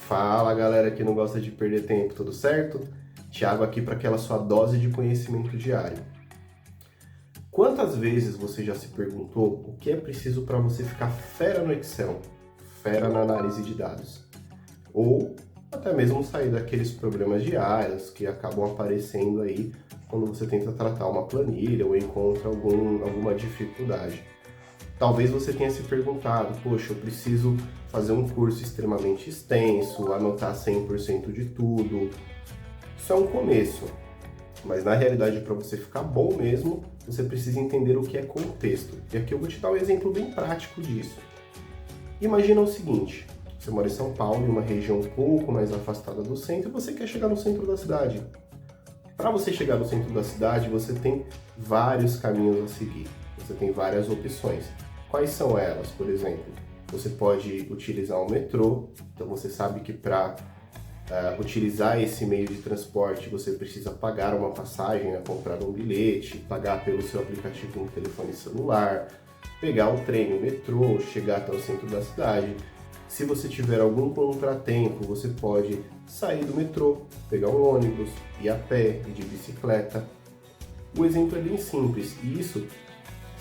Fala galera que não gosta de perder tempo, tudo certo? Thiago aqui para aquela sua dose de conhecimento diário. Quantas vezes você já se perguntou o que é preciso para você ficar fera no Excel, fera na análise de dados? Ou até mesmo sair daqueles problemas diários que acabam aparecendo aí quando você tenta tratar uma planilha ou encontra alguma dificuldade. Talvez você tenha se perguntado, poxa, eu preciso fazer um curso extremamente extenso, anotar 100% de tudo. Isso é um começo, mas na realidade para você ficar bom mesmo, você precisa entender o que é contexto. E aqui eu vou te dar um exemplo bem prático disso. Imagina o seguinte, você mora em São Paulo, em uma região um pouco mais afastada do centro, e você quer chegar no centro da cidade. Para você chegar no centro da cidade, você tem vários caminhos a seguir, você tem várias opções. Quais são elas? Por exemplo, você pode utilizar o metrô, então você sabe que para utilizar esse meio de transporte você precisa pagar uma passagem, né, comprar um bilhete, pagar pelo seu aplicativo no telefone celular, pegar o trem, o metrô, chegar até o centro da cidade. Se você tiver algum contratempo, você pode sair do metrô, pegar um ônibus, ir a pé, ir de bicicleta. O exemplo é bem simples e isso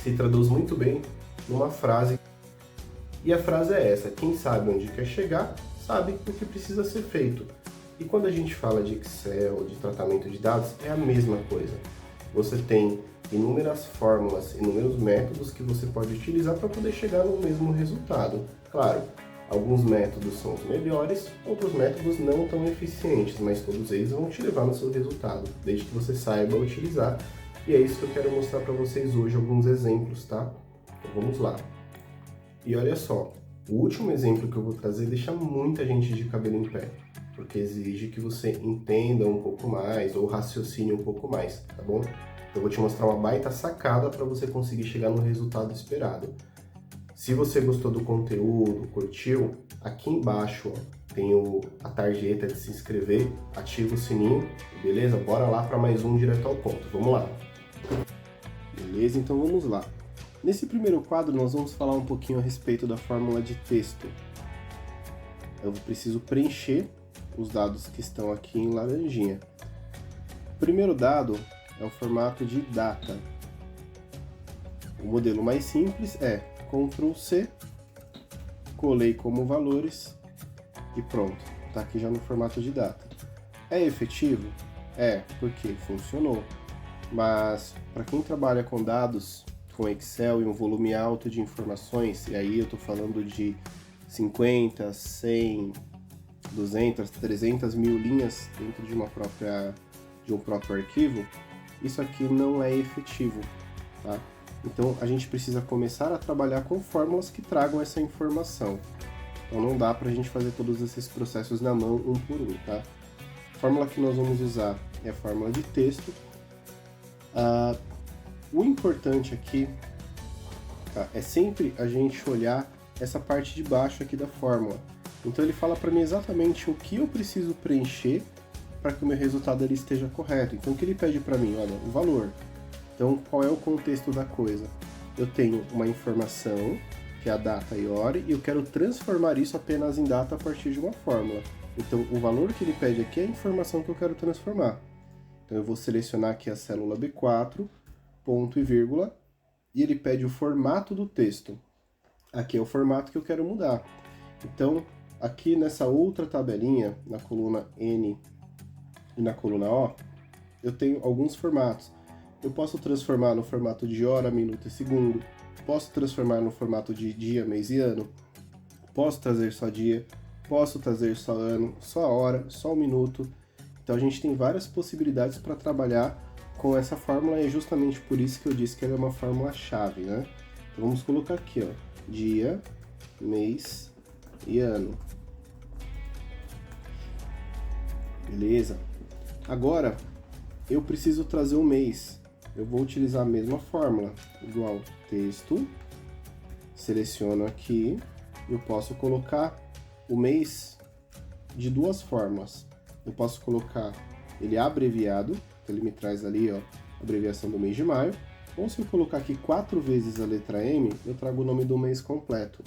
se traduz muito bem numa frase. E a frase é essa: quem sabe onde quer chegar, sabe o que precisa ser feito. E quando a gente fala de Excel, de tratamento de dados, é a mesma coisa. Você tem inúmeras fórmulas, inúmeros métodos que você pode utilizar para poder chegar no mesmo resultado. Claro, alguns métodos são os melhores, outros métodos não tão eficientes, mas todos eles vão te levar no seu resultado, desde que você saiba utilizar. E é isso que eu quero mostrar para vocês hoje, alguns exemplos, tá? Então vamos lá. E olha só, o último exemplo que eu vou trazer deixa muita gente de cabelo em pé, porque exige que você entenda um pouco mais ou raciocine um pouco mais, tá bom? Eu vou te mostrar uma baita sacada para você conseguir chegar no resultado esperado. Se você gostou do conteúdo, curtiu, aqui embaixo ó, tem a tarjeta de se inscrever, ativa o sininho, beleza? Bora lá para mais um direto ao ponto, vamos lá! Beleza, então vamos lá. Nesse primeiro quadro nós vamos falar um pouquinho a respeito da fórmula de texto. Eu preciso preencher os dados que estão aqui em laranjinha. O primeiro dado é o formato de data. O modelo mais simples é Ctrl C, colei como valores e pronto, está aqui já no formato de data. É efetivo? É, porque funcionou. Mas para quem trabalha com dados, com Excel e um volume alto de informações, e aí eu estou falando de 50, 100, 200, 300 mil linhas dentro de um próprio arquivo, isso aqui não é efetivo, tá? Então a gente precisa começar a trabalhar com fórmulas que tragam essa informação. Então não dá para a gente fazer todos esses processos na mão, um por um, tá? A fórmula que nós vamos usar é a fórmula de texto. O importante aqui, tá, é sempre a gente olhar essa parte de baixo aqui da fórmula. Então ele fala para mim exatamente o que eu preciso preencher para que o meu resultado ele esteja correto. Então o que ele pede para mim? Olha, o valor. Então qual é o contexto da coisa? Eu tenho uma informação, que é a data e hora, e eu quero transformar isso apenas em data a partir de uma fórmula. Então o valor que ele pede aqui é a informação que eu quero transformar. Então eu vou selecionar aqui a célula B4, ponto e vírgula, e ele pede o formato do texto. Aqui é o formato que eu quero mudar. Então, aqui nessa outra tabelinha, na coluna N e na coluna O, eu tenho alguns formatos. Eu posso transformar no formato de hora, minuto e segundo, posso transformar no formato de dia, mês e ano, posso trazer só dia, posso trazer só ano, só hora, só um minuto. Então a gente tem várias possibilidades para trabalhar com essa fórmula e é justamente por isso que eu disse que ela é uma fórmula-chave, né? Então vamos colocar aqui, ó, dia, mês e ano. Beleza? Agora, eu preciso trazer o mês. Eu vou utilizar a mesma fórmula, igual texto, seleciono aqui, eu posso colocar o mês de duas formas. Eu posso colocar ele abreviado, então ele me traz ali, ó, a abreviação do mês de maio, ou se eu colocar aqui 4 vezes a letra M, eu trago o nome do mês completo.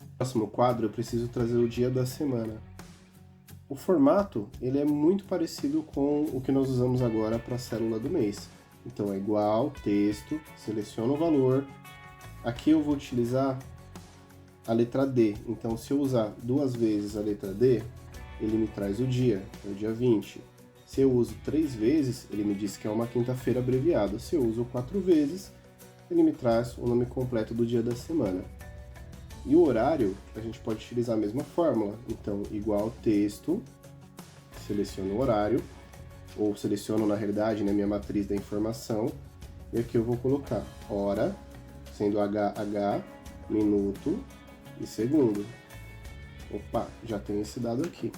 No próximo quadro eu preciso trazer o dia da semana. O formato, ele é muito parecido com o que nós usamos agora para a célula do mês. Então, é igual, texto, seleciono o valor. Aqui eu vou utilizar a letra D. Então, se eu usar 2 vezes a letra D, ele me traz o dia, é o dia 20. Se eu uso 3 vezes, ele me diz que é uma quinta-feira abreviada. Se eu uso 4 vezes, ele me traz o nome completo do dia da semana. E o horário, a gente pode utilizar a mesma fórmula. Então, igual texto, seleciono o horário, ou seleciono, na realidade, minha matriz da informação, e aqui eu vou colocar hora, sendo HH, minuto e segundo. Opa, já tenho esse dado aqui.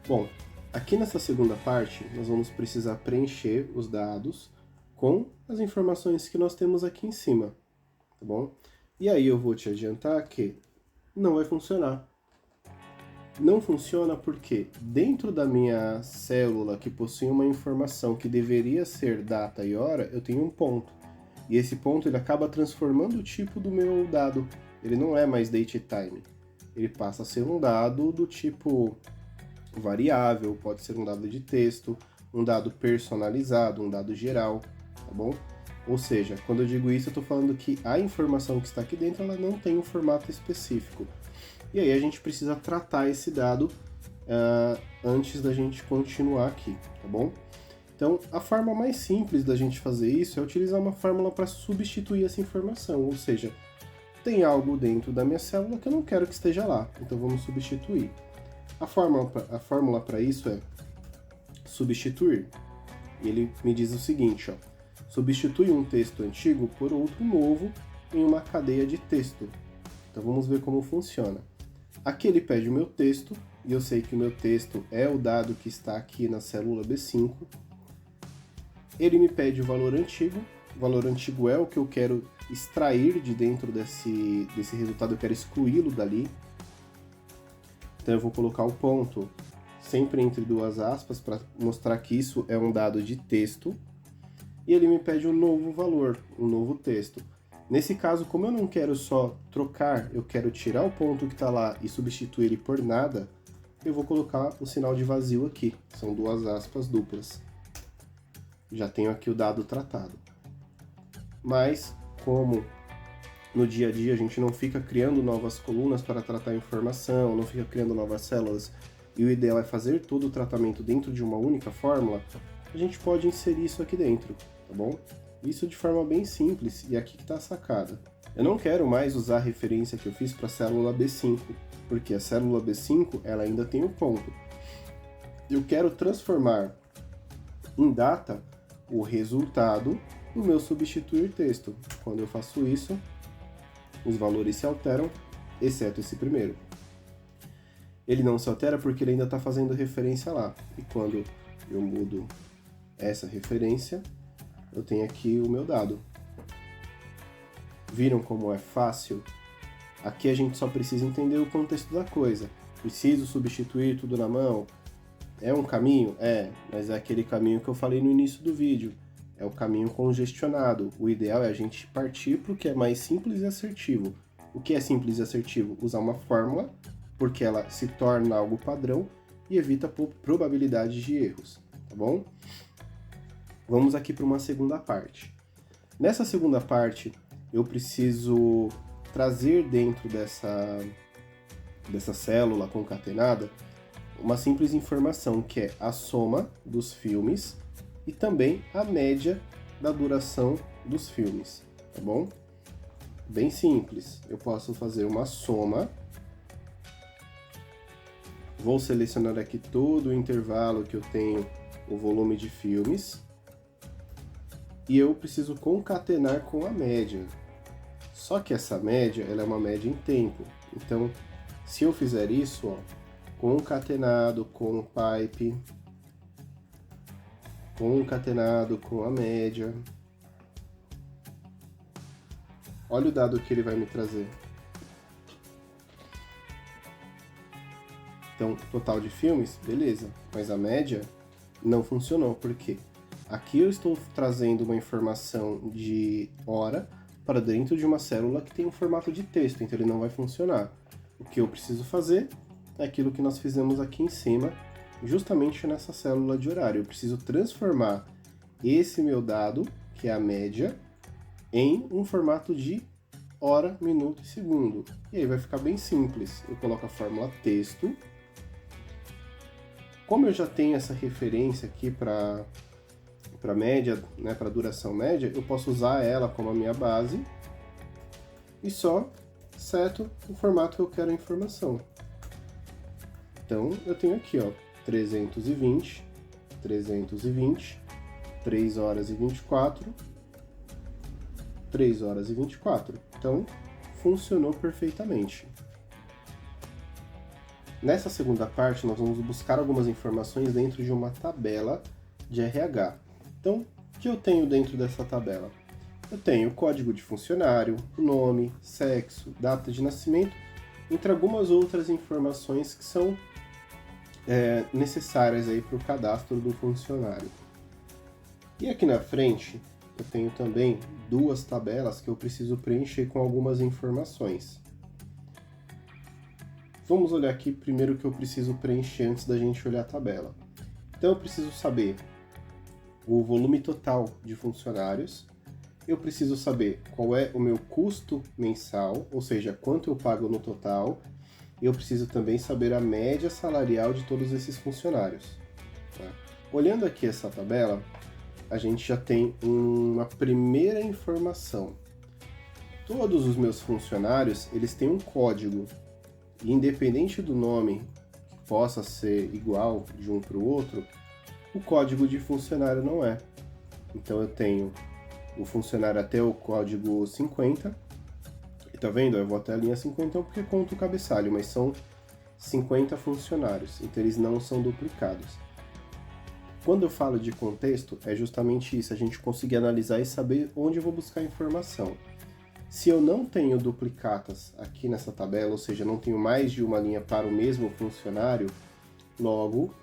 Bom, aqui nessa segunda parte, nós vamos precisar preencher os dados com as informações que nós temos aqui em cima, tá bom? E aí eu vou te adiantar que não vai funcionar. Não funciona porque dentro da minha célula que possui uma informação que deveria ser data e hora, eu tenho um ponto. E esse ponto ele acaba transformando o tipo do meu dado. Ele não é mais date e time. Ele passa a ser um dado do tipo variável, pode ser um dado de texto, um dado personalizado, um dado geral, tá bom? Ou seja, quando eu digo isso, eu estou falando que a informação que está aqui dentro ela não tem um formato específico. E aí a gente precisa tratar esse dado antes da gente continuar aqui, tá bom? Então, a forma mais simples da gente fazer isso é utilizar uma fórmula para substituir essa informação, ou seja, tem algo dentro da minha célula que eu não quero que esteja lá, então vamos substituir. A fórmula para isso é substituir. E ele me diz o seguinte, ó, substitui um texto antigo por outro novo em uma cadeia de texto. Então vamos ver como funciona. Aqui ele pede o meu texto, e eu sei que o meu texto é o dado que está aqui na célula B5. Ele me pede o valor antigo é o que eu quero extrair de dentro desse resultado, eu quero excluí-lo dali. Então eu vou colocar o ponto sempre entre 2 aspas para mostrar que isso é um dado de texto. E ele me pede um novo valor, um novo texto. Nesse caso, como eu não quero só trocar, eu quero tirar o ponto que está lá e substituir ele por nada, eu vou colocar o sinal de vazio aqui. São 2 aspas duplas. Já tenho aqui o dado tratado. Mas, como no dia a dia a gente não fica criando novas colunas para tratar a informação, não fica criando novas células, e o ideal é fazer todo o tratamento dentro de uma única fórmula, a gente pode inserir isso aqui dentro, tá bom? Isso de forma bem simples, e aqui que está a sacada. Eu não quero mais usar a referência que eu fiz para a célula B5, porque a célula B5 ela ainda tem um ponto. Eu quero transformar em data o resultado do meu substituir texto. Quando eu faço isso, os valores se alteram, exceto esse primeiro. Ele não se altera porque ele ainda está fazendo referência lá. E quando eu mudo essa referência, eu tenho aqui o meu dado. Viram como é fácil? Aqui a gente só precisa entender o contexto da coisa. Preciso substituir tudo na mão? É um caminho? É, mas é aquele caminho que eu falei no início do vídeo. É o caminho congestionado. O ideal é a gente partir para o que é mais simples e assertivo. O que é simples e assertivo? Usar uma fórmula, porque ela se torna algo padrão e evita probabilidades de erros, tá bom? Vamos aqui para uma segunda parte. Nessa segunda parte, eu preciso trazer dentro dessa célula concatenada uma simples informação que é a soma dos filmes e também a média da duração dos filmes, tá bom? Bem simples. Eu posso fazer uma soma. Vou selecionar aqui todo o intervalo que eu tenho o volume de filmes. E eu preciso concatenar com a média. Só que essa média, ela é uma média em tempo. Então, se eu fizer isso, ó, concatenado com o pipe, concatenado com a média, olha o dado que ele vai me trazer. Então, total de filmes, beleza. Mas a média não funcionou. Por quê? Aqui eu estou trazendo uma informação de hora para dentro de uma célula que tem um formato de texto, então ele não vai funcionar. O que eu preciso fazer é aquilo que nós fizemos aqui em cima, justamente nessa célula de horário. Eu preciso transformar esse meu dado, que é a média, em um formato de hora, minuto e segundo. E aí vai ficar bem simples. Eu coloco a fórmula texto. Como eu já tenho essa referência aqui para média, né, para duração média, eu posso usar ela como a minha base e só seto o formato que eu quero a informação. Então eu tenho aqui, ó, 320, 3 horas e 24, 3 horas e 24. Então, funcionou perfeitamente. Nessa segunda parte, nós vamos buscar algumas informações dentro de uma tabela de RH. Então, o que eu tenho dentro dessa tabela? Eu tenho o código de funcionário, nome, sexo, data de nascimento, entre algumas outras informações que são necessárias aí para o cadastro do funcionário. E aqui na frente, eu tenho também duas tabelas que eu preciso preencher com algumas informações. Vamos olhar aqui primeiro o que eu preciso preencher antes da gente olhar a tabela. Então eu preciso saber o volume total de funcionários, eu preciso saber qual é o meu custo mensal, ou seja, quanto eu pago no total, e eu preciso também saber a média salarial de todos esses funcionários. Tá? Olhando aqui essa tabela, a gente já tem uma primeira informação. Todos os meus funcionários, eles têm um código. E independente do nome que possa ser igual de um para o outro, o código de funcionário não é. Então eu tenho o funcionário até o código 50. E tá vendo? Eu vou até a linha 50 porque conto o cabeçalho, mas são 50 funcionários, então eles não são duplicados. Quando eu falo de contexto, é justamente isso, a gente conseguir analisar e saber onde eu vou buscar informação. Se eu não tenho duplicatas aqui nessa tabela, ou seja, não tenho mais de uma linha para o mesmo funcionário, logo,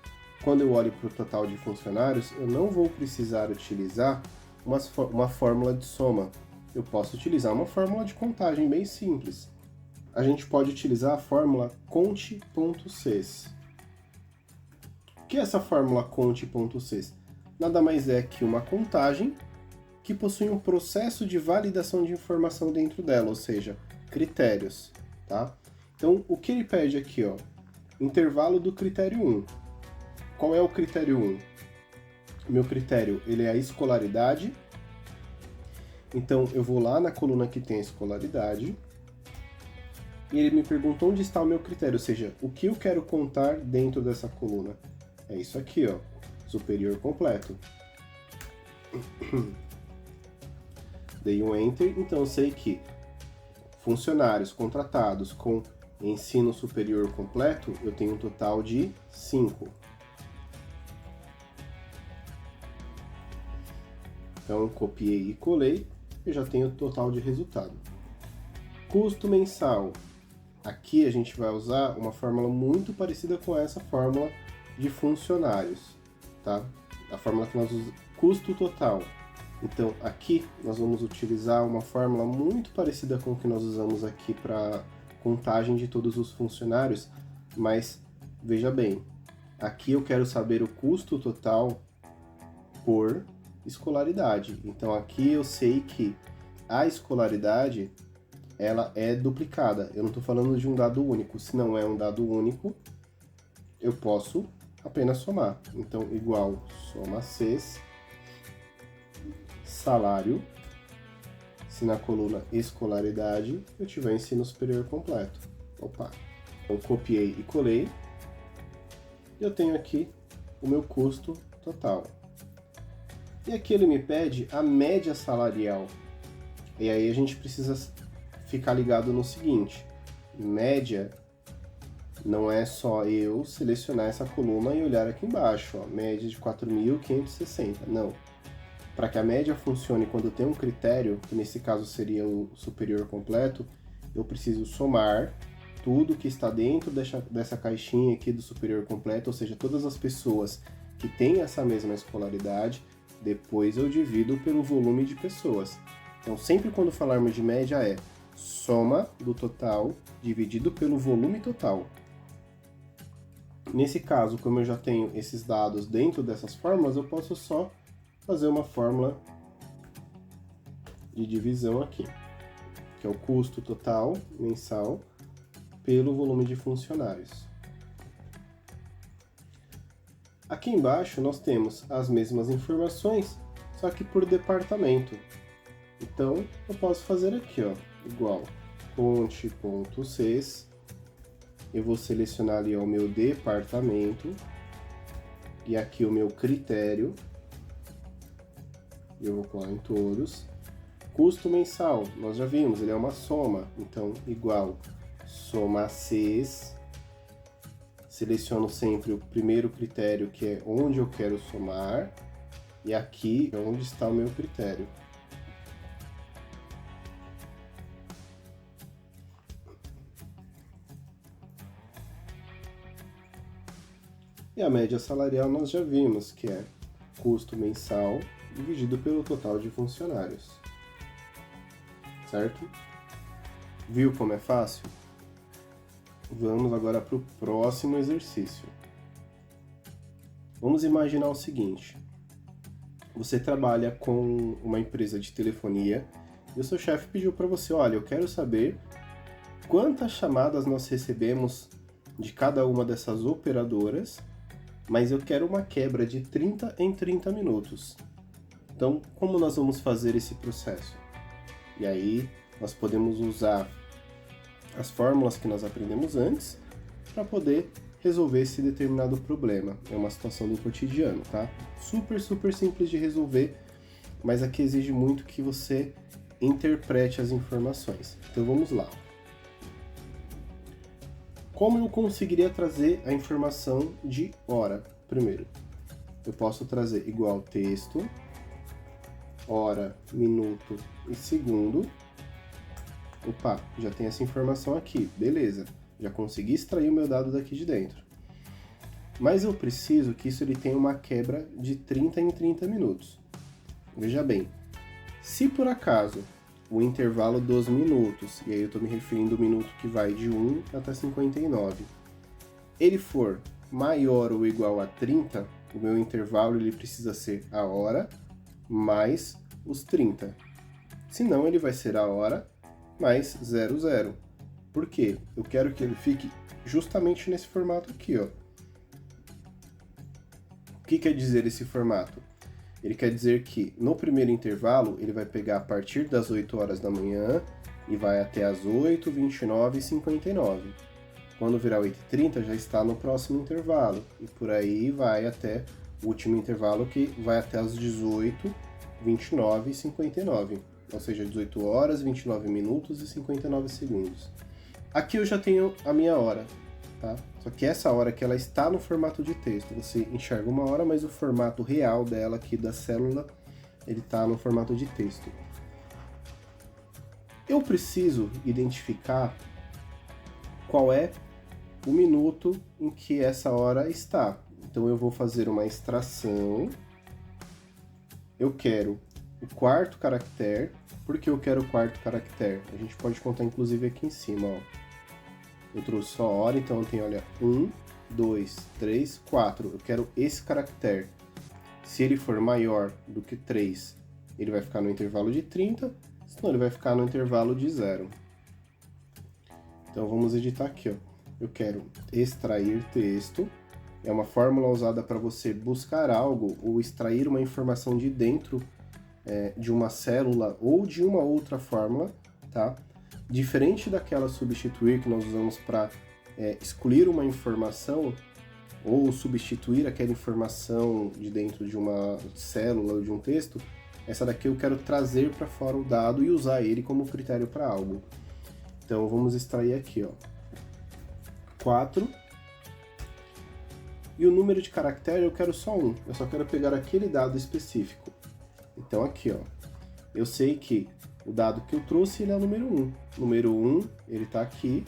quando eu olho para o total de funcionários, eu não vou precisar utilizar uma fórmula de soma. Eu posso utilizar uma fórmula de contagem bem simples. A gente pode utilizar a fórmula conte.sys. O que é essa fórmula conte.sys? Nada mais é que uma contagem que possui um processo de validação de informação dentro dela, ou seja, critérios, tá? Então, o que ele pede aqui, ó, intervalo do critério 1. Qual é o critério 1? O meu critério, ele é a escolaridade. Então, eu vou lá na coluna que tem a escolaridade e ele me pergunta onde está o meu critério, ou seja, o que eu quero contar dentro dessa coluna. É isso aqui, ó, superior completo. Dei um Enter, então eu sei que funcionários contratados com ensino superior completo, eu tenho um total de 5. Então, copiei e colei, eu já tenho o total de resultado. Custo mensal. Aqui a gente vai usar uma fórmula muito parecida com essa fórmula de funcionários, tá? A fórmula que nós usamos, custo total. Então, aqui nós vamos utilizar uma fórmula muito parecida com o que nós usamos aqui para contagem de todos os funcionários, mas veja bem, aqui eu quero saber o custo total por escolaridade. Então, aqui eu sei que a escolaridade ela é duplicada. Eu não estou falando de um dado único. Se não é um dado único, eu posso apenas somar. Então, igual soma Cs, salário, se na coluna escolaridade eu tiver ensino superior completo. Opa! Eu copiei e colei. E eu tenho aqui o meu custo total. E aqui ele me pede a média salarial. E aí a gente precisa ficar ligado no seguinte: média não é só eu selecionar essa coluna e olhar aqui embaixo, ó, média de 4.560. Não. Para que a média funcione quando tem um critério, que nesse caso seria o superior completo, eu preciso somar tudo que está dentro dessa caixinha aqui do superior completo, ou seja, todas as pessoas que têm essa mesma escolaridade, depois eu divido pelo volume de pessoas. Então, sempre quando falarmos de média é soma do total dividido pelo volume total. Nesse caso, como eu já tenho esses dados dentro dessas fórmulas, eu posso só fazer uma fórmula de divisão aqui, que é o custo total mensal pelo volume de funcionários. Aqui embaixo nós temos as mesmas informações, só que por departamento. Então, eu posso fazer aqui, ó, igual fonte.ces, eu vou selecionar ali ó, o meu departamento, e aqui o meu critério, eu vou colar em todos. Custo mensal, nós já vimos, ele é uma soma, então igual soma ces, seleciono sempre o primeiro critério que é onde eu quero somar, e aqui é onde está o meu critério. E a média salarial nós já vimos, que é custo mensal dividido pelo total de funcionários. Certo? Viu como é fácil? Vamos agora para o próximo exercício. Vamos imaginar o seguinte. Você trabalha com uma empresa de telefonia e o seu chefe pediu para você, olha, eu quero saber quantas chamadas nós recebemos de cada uma dessas operadoras, mas eu quero uma quebra de 30 em 30 minutos. Então, como nós vamos fazer esse processo? E aí, nós podemos usar as fórmulas que nós aprendemos antes para poder resolver esse determinado problema. É uma situação do cotidiano, tá? Super, super simples de resolver, mas aqui exige muito que você interprete as informações. Então, vamos lá. Como eu conseguiria trazer a informação de hora? Primeiro, eu posso trazer igual texto, hora, minuto e segundo. Opa, já tem essa informação aqui, beleza. Já consegui extrair o meu dado daqui de dentro. Mas eu preciso que isso ele tenha uma quebra de 30 em 30 minutos. Veja bem, se por acaso o intervalo dos minutos, e aí eu estou me referindo ao minuto que vai de 1 até 59, ele for maior ou igual a 30, o meu intervalo ele precisa ser a hora mais os 30. Senão ele vai ser a hora mais 00. Por quê? Eu quero que ele fique justamente nesse formato aqui, ó. O que quer dizer esse formato? Ele quer dizer que no primeiro intervalo ele vai pegar a partir das 8 horas da manhã e vai até as 8, 29 e 59. Quando virar 8h30 já está no próximo intervalo e por aí vai até o último intervalo que vai até as 18, 29 e 59. Ou seja, 18 horas, 29 minutos e 59 segundos. Aqui eu já tenho a minha hora, tá? Só que essa hora que ela está no formato de texto. Você enxerga uma hora, mas o formato real dela aqui da célula, ele está no formato de texto. Eu preciso identificar qual é o minuto em que essa hora está. Então eu vou fazer uma extração. Eu quero o quarto caractere. Por que eu quero o quarto caractere? A gente pode contar inclusive aqui em cima, ó. Eu trouxe só a hora, então eu tenho, olha, 1, 2, 3, 4. Eu quero esse caractere. Se ele for maior do que 3, ele vai ficar no intervalo de 30, senão ele vai ficar no intervalo de 0. Então vamos editar aqui, ó. Eu quero extrair texto. É uma fórmula usada para você buscar algo ou extrair uma informação de dentro de uma célula ou de uma outra fórmula, tá? Diferente daquela substituir que nós usamos para excluir uma informação ou substituir aquela informação de dentro de uma célula ou de um texto, essa daqui eu quero trazer para fora o dado e usar ele como critério para algo. Então vamos extrair aqui, ó, 4. E o número de caractere eu quero só 1, eu só quero pegar aquele dado específico. Então aqui, ó, eu sei que o dado que eu trouxe ele é o número 1. Número 1, ele está aqui,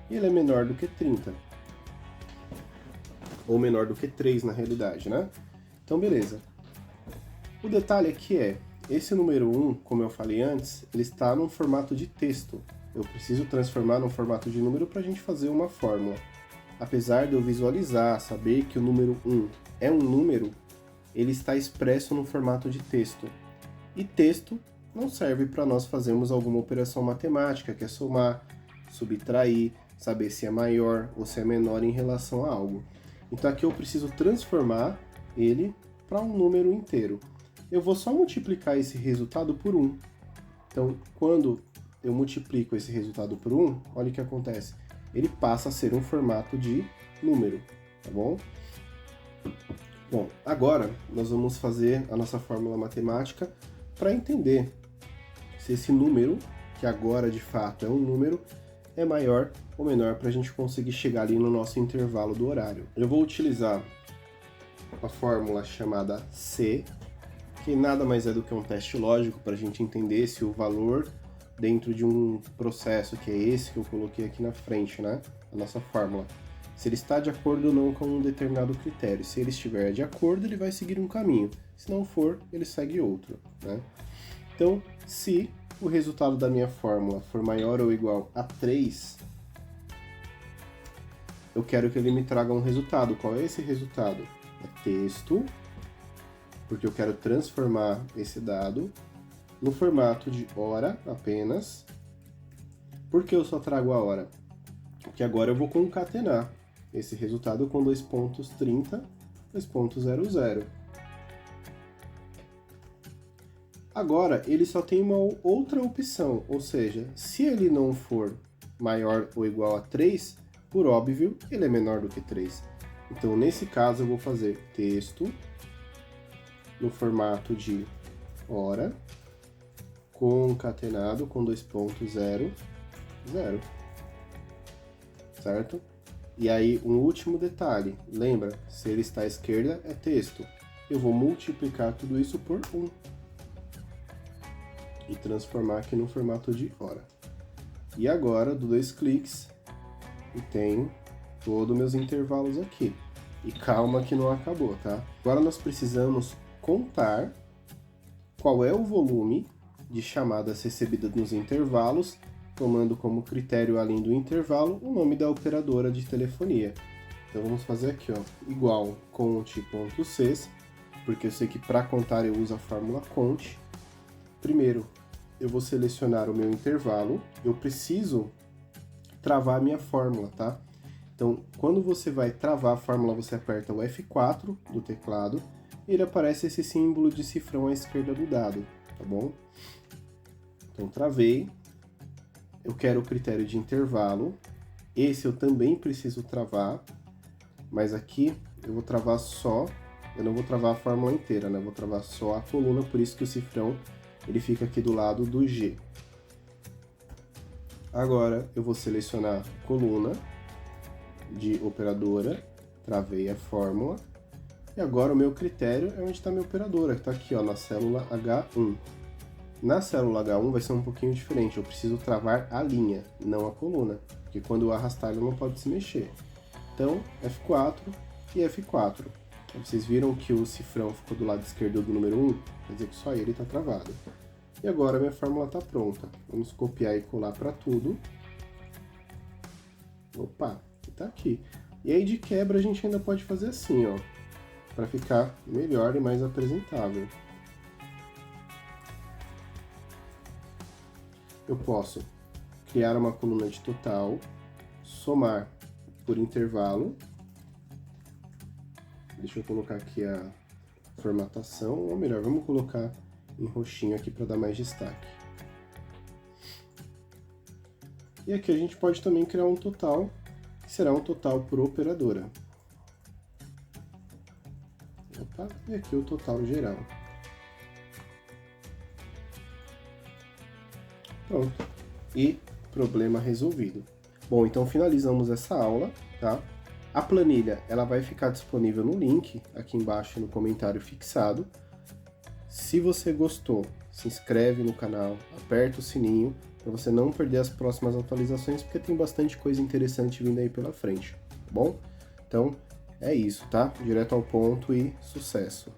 e ele é menor do que 30. Ou menor do que 3, na realidade, né? Então, beleza. O detalhe aqui é, esse número 1, como eu falei antes, ele está num formato de texto. Eu preciso transformar num formato de número para a gente fazer uma fórmula. apesar de eu visualizar, saber que o número 1 é um número, ele está expresso no formato de texto. E texto não serve para nós fazermos alguma operação matemática, que é somar, subtrair, saber se é maior ou se é menor em relação a algo. Então aqui eu preciso transformar ele para um número inteiro. Eu vou só multiplicar esse resultado por 1. Então, quando eu multiplico esse resultado por 1, olha o que acontece. Ele passa a ser um formato de número, tá bom? Bom, agora nós vamos fazer a nossa fórmula matemática para entender se esse número, que agora de fato é um número, é maior ou menor para a gente conseguir chegar ali no nosso intervalo do horário. Eu vou utilizar a fórmula chamada C, que nada mais é do que um teste lógico para a gente entender se o valor dentro de um processo, que é esse que eu coloquei aqui na frente, né? A nossa fórmula. Se ele está de acordo ou não com um determinado critério. Se ele estiver de acordo, ele vai seguir um caminho. Se não for, ele segue outro, né? Então, se o resultado da minha fórmula for maior ou igual a 3, eu quero que ele me traga um resultado. Qual é esse resultado? É texto, porque eu quero transformar esse dado no formato de hora apenas. Por que eu só trago a hora? Porque agora eu vou concatenar esse resultado com 2.30, 2.00. Agora, ele só tem uma outra opção, ou seja, se ele não for maior ou igual a 3, por óbvio, ele é menor do que 3. Então, nesse caso, eu vou fazer texto no formato de hora, concatenado com 2.00, certo? E aí, um último detalhe, lembra, se ele está à esquerda é texto. Eu vou multiplicar tudo isso por 1 e transformar aqui no formato de hora. E agora, dou 2 cliques e tenho todos meus intervalos aqui. E calma que não acabou, tá? Agora nós precisamos contar qual é o volume de chamadas recebidas nos intervalos, tomando como critério, além do intervalo, o nome da operadora de telefonia. Então vamos fazer aqui, ó, igual conte.sys, porque eu sei que para contar eu uso a fórmula conte. Primeiro, eu vou selecionar o meu intervalo, eu preciso travar a minha fórmula, tá? Então, quando você vai travar a fórmula, você aperta o F4 do teclado, e ele aparece esse símbolo de cifrão à esquerda do dado, tá bom? Então, travei. Eu quero o critério de intervalo. Esse eu também preciso travar, mas aqui eu vou travar só, eu não vou travar a fórmula inteira, né? Eu vou travar só a coluna, por isso que o cifrão ele fica aqui do lado do G. Agora eu vou selecionar coluna de operadora, travei a fórmula, e agora o meu critério é onde está a minha operadora, que está aqui, ó, na célula H1. Na célula H1 vai ser um pouquinho diferente, eu preciso travar a linha, não a coluna, porque quando eu arrastar ele não pode se mexer. Então, F4 e F4. Vocês viram que o cifrão ficou do lado esquerdo do número 1, quer dizer que só ele está travado. E agora a minha fórmula está pronta. Vamos copiar e colar para tudo. Opa, está aqui. E aí de quebra a gente ainda pode fazer assim, ó, para ficar melhor e mais apresentável. Eu posso criar uma coluna de total, somar por intervalo. Deixa eu colocar aqui a formatação, ou melhor, vamos colocar em roxinho aqui para dar mais destaque. E aqui a gente pode também criar um total, que será um total por operadora. Opa, e aqui o total geral. Pronto. E problema resolvido. Bom, então finalizamos essa aula, tá? A planilha, ela vai ficar disponível no link aqui embaixo no comentário fixado. Se você gostou, se inscreve no canal, aperta o sininho para você não perder as próximas atualizações, porque tem bastante coisa interessante vindo aí pela frente, tá bom? Então, é isso, tá? Direto ao ponto e sucesso!